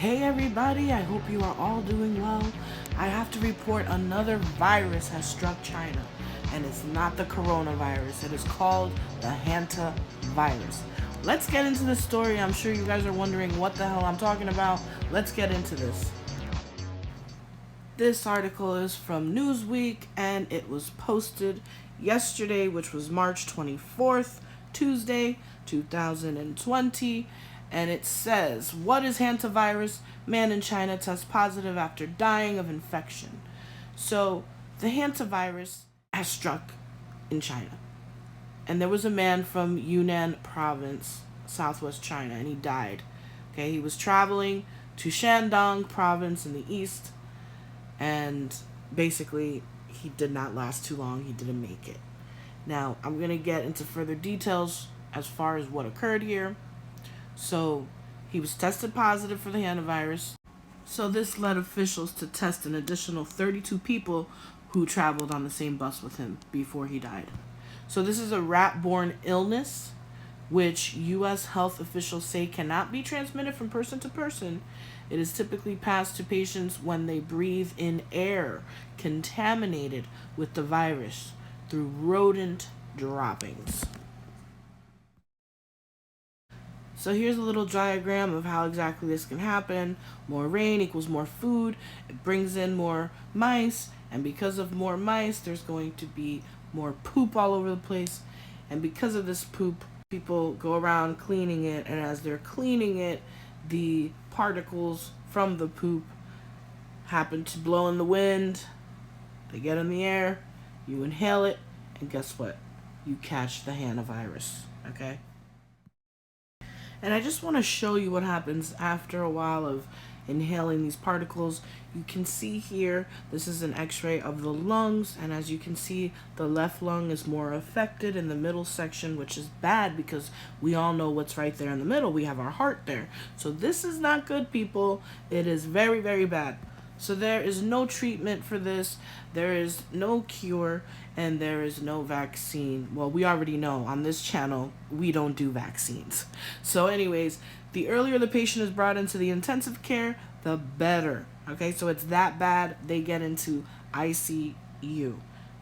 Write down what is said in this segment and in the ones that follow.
Hey everybody, I hope you are all doing well. I have to report another virus has struck China, and it's not the coronavirus. It is called the hantavirus. Let's get into this story. I'm sure you guys are wondering what the hell I'm talking about. Let's get into this. This article is from Newsweek and it was posted yesterday, which was March 24th, Tuesday, 2020. And it says, what is hantavirus? Man in China tests positive after dying of infection. So the hantavirus has struck in China. And there was a man from Yunnan province, southwest China, and he died. Okay, he was traveling to Shandong province in the east, and basically he did not last too long. He didn't make it. Now, I'm going to get into further details as far as what occurred here. So, he was tested positive for the hantavirus. So this led officials to test an additional 32 people who traveled on the same bus with him before he died. So this is a rat-borne illness, which U.S. health officials say cannot be transmitted from person to person. It is typically passed to patients when they breathe in air contaminated with the virus through rodent droppings. So here's a little diagram of how exactly this can happen. More rain equals more food. It brings in more mice. And because of more mice, there's going to be more poop all over the place. And because of this poop, people go around cleaning it. And as they're cleaning it, the particles from the poop happen to blow in the wind. They get in the air. You inhale it. And guess what? You catch the hantavirus. Okay? And I just want to show you what happens after a while of inhaling these particles. You can see here, this is an x-ray of the lungs, and as you can see, the left lung is more affected in the middle section, which is bad because we all know what's right there in the middle. We have our heart there. So this is not good, people. It is very, very bad. So there is no treatment for this, there is no cure, and there is no vaccine. Well, we already know on this channel, we don't do vaccines. So anyways, the earlier the patient is brought into the intensive care, the better. Okay, so it's that bad, they get into ICU.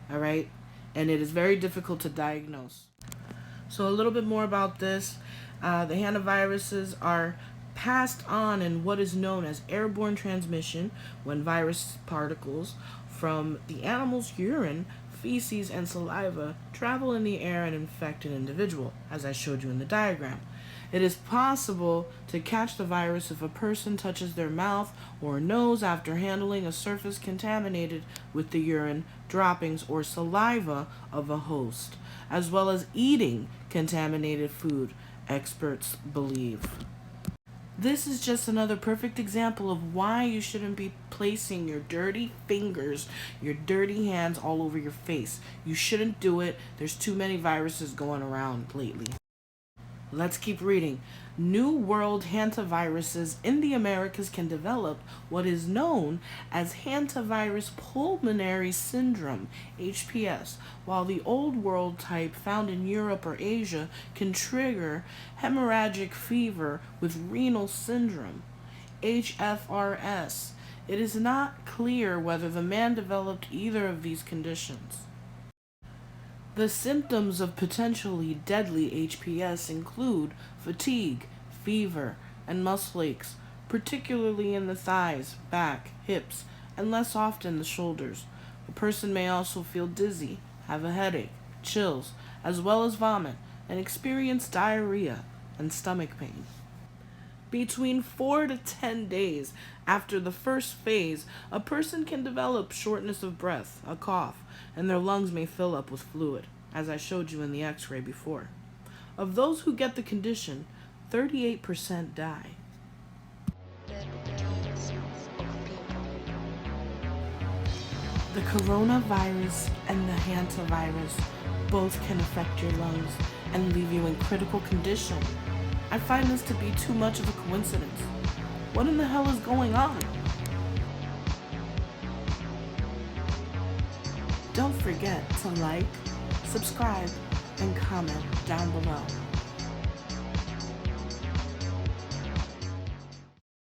All right, and it is very difficult to diagnose. So a little bit more about this. The hantaviruses are passed on in what is known as airborne transmission when virus particles from the animal's urine, feces, and saliva travel in the air and infect an individual, as I showed you in the diagram. It is possible to catch the virus if a person touches their mouth or nose after handling a surface contaminated with the urine, droppings, or saliva of a host, as well as eating contaminated food, experts believe. This is just another perfect example of why you shouldn't be placing your dirty fingers, your dirty hands all over your face. You shouldn't do it. There's too many viruses going around lately. Let's keep reading. New world hantaviruses in the Americas can develop what is known as hantavirus pulmonary syndrome, HPS, while the old world type found in Europe or Asia can trigger hemorrhagic fever with renal syndrome, HFRS. It is not clear whether the man developed either of these conditions. The symptoms of potentially deadly HPS include fatigue, fever, and muscle aches, particularly in the thighs, back, hips, and less often the shoulders. A person may also feel dizzy, have a headache, chills, as well as vomit, and experience diarrhea and stomach pain. Between 4 to 10 days after the first phase, a person can develop shortness of breath, a cough, and their lungs may fill up with fluid, as I showed you in the x-ray before. Of those who get the condition, 38% die. The coronavirus and the hantavirus both can affect your lungs and leave you in critical condition. I find this to be too much of a coincidence. What in the hell is going on? Don't forget to like, subscribe, and comment down below.